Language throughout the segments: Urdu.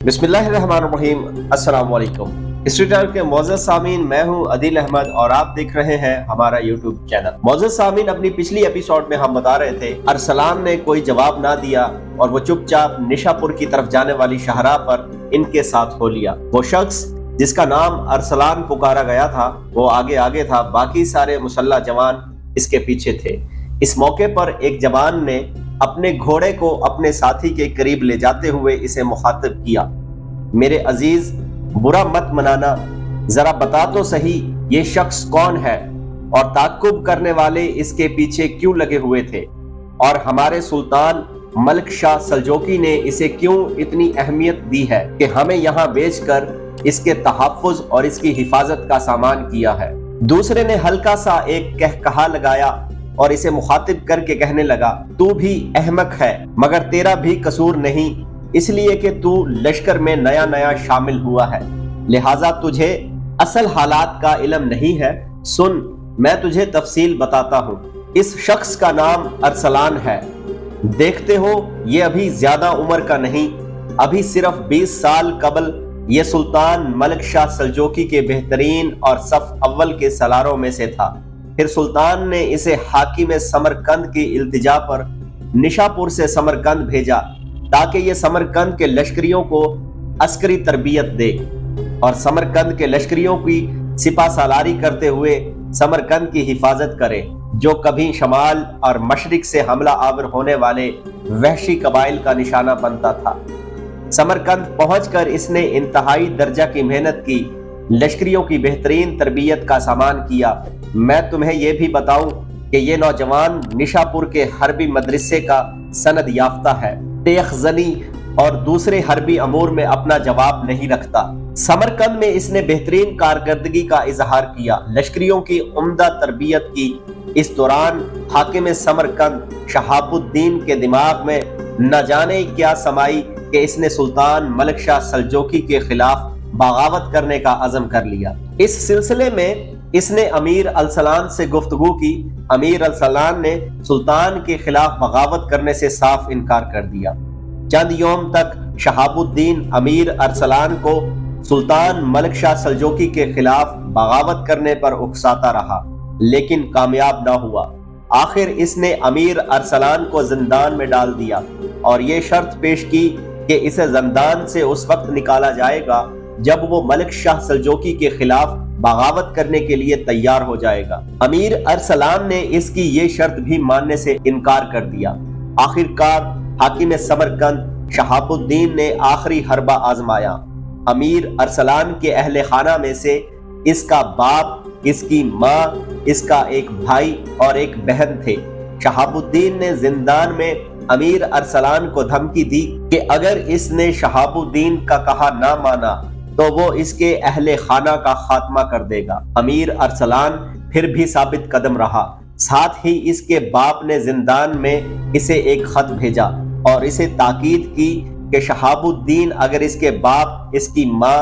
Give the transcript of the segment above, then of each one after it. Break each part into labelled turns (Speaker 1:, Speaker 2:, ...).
Speaker 1: بسم اللہ الرحمن الرحیم۔ السلام علیکم اسٹریٹر کے معزز سامعین، میں ہوں عدیل احمد اور آپ دیکھ رہے ہیں ہمارا یوٹیوب چینل۔ معزز سامعین، اپنی پچھلی ایپیسوڈ میں ہم بتا رہے تھے ارسلان نے کوئی جواب نہ دیا اور وہ چپ چاپ نشا پور کی طرف جانے والی شاہراہ پر ان کے ساتھ ہو لیا۔ وہ شخص جس کا نام ارسلان پکارا گیا تھا وہ آگے تھا، باقی سارے مسلح جوان اس کے پیچھے تھے۔ اس موقع پر ایک جوان نے اپنے گھوڑے کو اپنے ساتھی کے قریب لے جاتے ہوئے اسے مخاطب کیا، میرے عزیز برا مت منانا، ذرا بتا تو صحیح یہ شخص کون ہے اور تعقب کرنے والے اس کے پیچھے کیوں لگے ہوئے تھے، اور ہمارے سلطان ملک شاہ سلجوقی نے اسے کیوں اتنی اہمیت دی ہے کہ ہمیں یہاں بیچ کر اس کے تحفظ اور اس کی حفاظت کا سامان کیا ہے۔ دوسرے نے ہلکا سا ایک کہا لگایا اور اسے مخاطب کر کے کہنے لگا، تو بھی احمق ہے مگر تیرا بھی قصور نہیں، اس لیے کہ تو لشکر میں نیا شامل ہوا ہے، لہٰذا تجھے اصل حالات کا علم نہیں ہے۔ سن، میں تجھے تفصیل بتاتا ہوں۔ اس شخص کا نام ارسلان ہے، دیکھتے ہو یہ ابھی زیادہ عمر کا نہیں، ابھی صرف 20 سال قبل یہ سلطان ملک شاہ سلجوقی کے بہترین اور صف اول کے سالاروں میں سے تھا۔ پھر سلطان نے اسے حاکم سمرقند کی التجا پر نشا پور سے سمرقند بھیجا تاکہ یہ سمرقند کے لشکریوں کو عسکری تربیت دے اور سمرقند کے لشکریوں کی سپہ سالاری کرتے ہوئے سمرقند کی حفاظت کرے، جو کبھی شمال اور مشرق سے حملہ آور ہونے والے وحشی قبائل کا نشانہ بنتا تھا۔ سمرقند پہنچ کر اس نے انتہائی درجہ کی محنت کی، لشکریوں کی بہترین تربیت کا سامان کیا۔ میں تمہیں یہ بھی بتاؤں کہ یہ نوجوان نشا پور کے حربی مدرسے کا سند یافتہ ہے، تیغ زنی اور دوسرے حربی امور میں اپنا جواب نہیں رکھتا۔ سمرقند میں اس نے بہترین کارکردگی کا اظہار کیا، لشکریوں کی عمدہ تربیت کی۔ اس دوران حاکم سمرقند شہاب الدین کے دماغ میں نہ جانے کیا سمائی کہ اس نے سلطان ملک شاہ سلجوقی کے خلاف بغاوت کرنے کا عزم کر لیا۔ اس سلسلے میں اس نے امیر ارسلان سے گفتگو کی۔ امیر ارسلان نے سلطان کے خلاف بغاوت کرنے سے صاف انکار کر دیا۔ چند یوم تک شہاب الدین امیر ارسلان کو سلطان ملک شاہ سلجوقی کے خلاف بغاوت کرنے پر اکساتا رہا، لیکن کامیاب نہ ہوا۔ آخر اس نے امیر ارسلان کو زندان میں ڈال دیا اور یہ شرط پیش کی کہ اسے زندان سے اس وقت نکالا جائے گا جب وہ ملک شاہ سلجوقی کے خلاف بغاوت کرنے کے لیے تیار ہو جائے گا۔ امیر ارسلان نے اس کی یہ شرط بھی ماننے سے انکار کر دیا۔ آخر کار حاکم سمرقند شہاب الدین نے آخری حربہ آزمایا۔ امیر ارسلان کے اہل خانہ میں سے اس کا باپ، اس کی ماں، اس کا ایک بھائی اور ایک بہن تھے۔ شہاب الدین نے زندان میں امیر ارسلان کو دھمکی دی کہ اگر اس نے شہاب الدین کا کہا نہ مانا تو وہ اس کے اہل خانہ کا خاتمہ کر دے گا۔ امیر ارسلان پھر بھی ثابت قدم رہا، ساتھ ہی اس کے باپ نے زندان میں اسے ایک خط بھیجا اور اسے تاکید کی کہ شہاب الدین اگر اس کے باپ، اس کی ماں،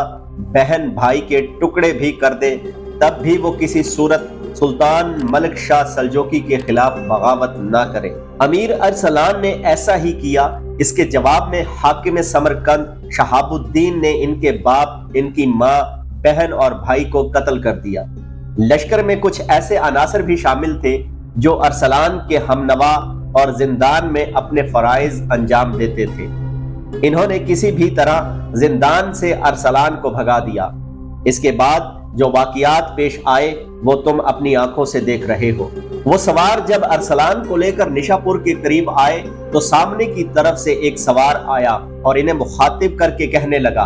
Speaker 1: بہن، بھائی کے ٹکڑے بھی کر دے تب بھی وہ کسی صورت سلطان ملک شاہ سلجوقی کے خلاف بغاوت نہ کرے۔ امیر ارسلان نے ایسا ہی کیا۔ اس کے جواب میں حاکم سمرقند شہاب الدین نے ان کے باپ، ان کی ماں، بہن اور بھائی کو قتل کر دیا۔ لشکر میں کچھ ایسے عناصر بھی شامل تھے جو ارسلان کے ہمنوا اور زندان میں اپنے فرائض انجام دیتے تھے۔ انہوں نے کسی بھی طرح زندان سے ارسلان کو بھگا دیا۔ اس کے بعد جو واقعات پیش آئے وہ تم اپنی آنکھوں سے دیکھ رہے ہو۔ وہ سوار جب ارسلان کو لے کر نشا پور کے قریب آئے تو سامنے کی طرف سے ایک سوار آیا اور انہیں مخاطب کر کے کہنے لگا،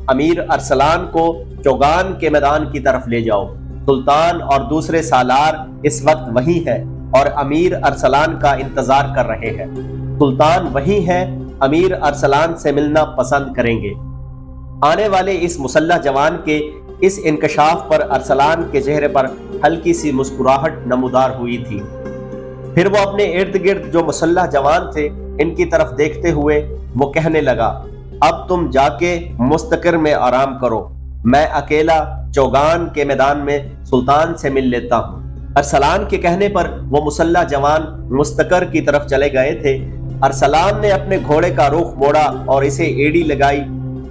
Speaker 1: امیر ارسلان کو چوگان کے میدان کی طرف لے جاؤ، سلطان اور دوسرے سالار اس وقت وہی ہے اور امیر ارسلان کا انتظار کر رہے ہیں۔ سلطان وہی ہے، امیر ارسلان سے ملنا پسند کریں گے۔ آنے والے اس مسلح جوان کے اس انکشاف پر ارسلان کے چہرے پر ہلکی سی مسکراہٹ نمودار ہوئی تھی۔ پھر وہ اپنے ارد گرد جو مسلح جوان تھے ان کی طرف دیکھتے ہوئے وہ کہنے لگا، اب تم جا کے مستقر میں آرام کرو، میں اکیلا چوگان کے میدان میں سلطان سے مل لیتا ہوں۔ ارسلان کے کہنے پر وہ مسلح جوان مستقر کی طرف چلے گئے تھے۔ ارسلان نے اپنے گھوڑے کا رخ موڑا اور اسے ایڑی لگائی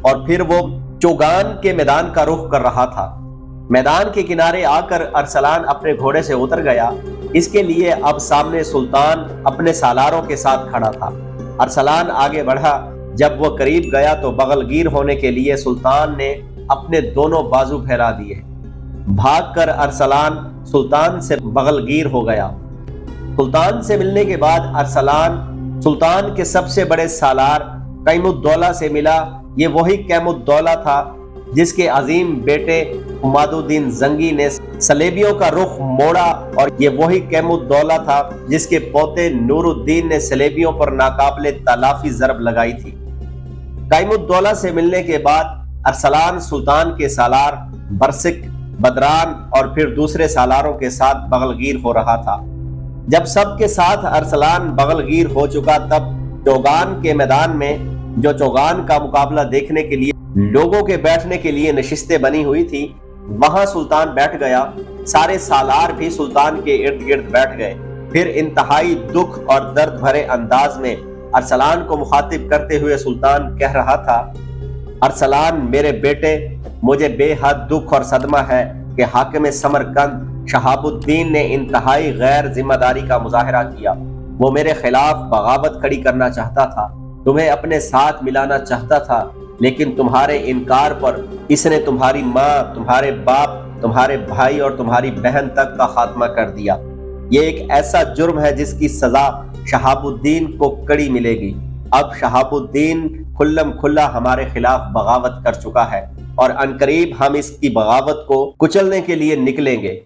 Speaker 1: اور پھر وہ چوگان کے میدان کا رخ کر رہا تھا۔ میدان کے کنارے آ کر ارسلان اپنے گھوڑے سے اتر گیا، اس کے لیے اب سامنے سلطان اپنے سالاروں کے ساتھ کھڑا تھا۔ ارسلان آگے بڑھا، جب وہ قریب گیا تو بغل گیر ہونے کے لیے سلطان نے اپنے دونوں بازو پھیلا دیے۔ بھاگ کر ارسلان سلطان سے بغل گیر ہو گیا۔ سلطان سے ملنے کے بعد ارسلان سلطان کے سب سے بڑے سالار قیم الدولہ سے ملا۔ یہ وہی قیم الدولہ تھا جس کے عظیم بیٹے عماد الدین زنگی نے صلیبیوں کا رخ موڑا، اور یہ وہی قیم الدولہ تھا جس کے پوتے نور الدین نے صلیبیوں پر ناقابل تلافی ضرب لگائی تھی۔ قیم الدولہ سے ملنے کے بعد ارسلان سلطان کے سالار برسک، بدران اور پھر دوسرے سالاروں کے ساتھ بغل گیر ہو رہا تھا۔ جب سب کے ساتھ ارسلان بغل گیر ہو چکا، تب چوگان کے میدان میں، جو چوگان کا مقابلہ دیکھنے کے لیے لوگوں کے بیٹھنے کے لیے نشستیں بنی ہوئی تھی، وہاں سلطان بیٹھ گیا۔ سارے سالار بھی سلطان کے ارد گرد بیٹھ گئے۔ پھر انتہائی دکھ اور درد بھرے انداز میں ارسلان کو مخاطب کرتے ہوئے سلطان کہہ رہا تھا، ارسلان میرے بیٹے، مجھے بے حد دکھ اور صدمہ ہے کہ حاکم سمرقند شہاب الدین نے انتہائی غیر ذمہ داری کا مظاہرہ کیا۔ وہ میرے خلاف بغاوت کھڑی کرنا چاہتا تھا، تمہیں اپنے ساتھ ملانا چاہتا تھا، لیکن تمہارے انکار پر اس نے تمہاری ماں، تمہارے باپ، تمہارے بھائی اور تمہاری بہن تک کا خاتمہ کر دیا۔ یہ ایک ایسا جرم ہے جس کی سزا شہاب الدین کو کڑی ملے گی۔ اب شہاب الدین کھلم کھلا ہمارے خلاف بغاوت کر چکا ہے، اور عنقریب ہم اس کی بغاوت کو کچلنے کے لیے نکلیں گے۔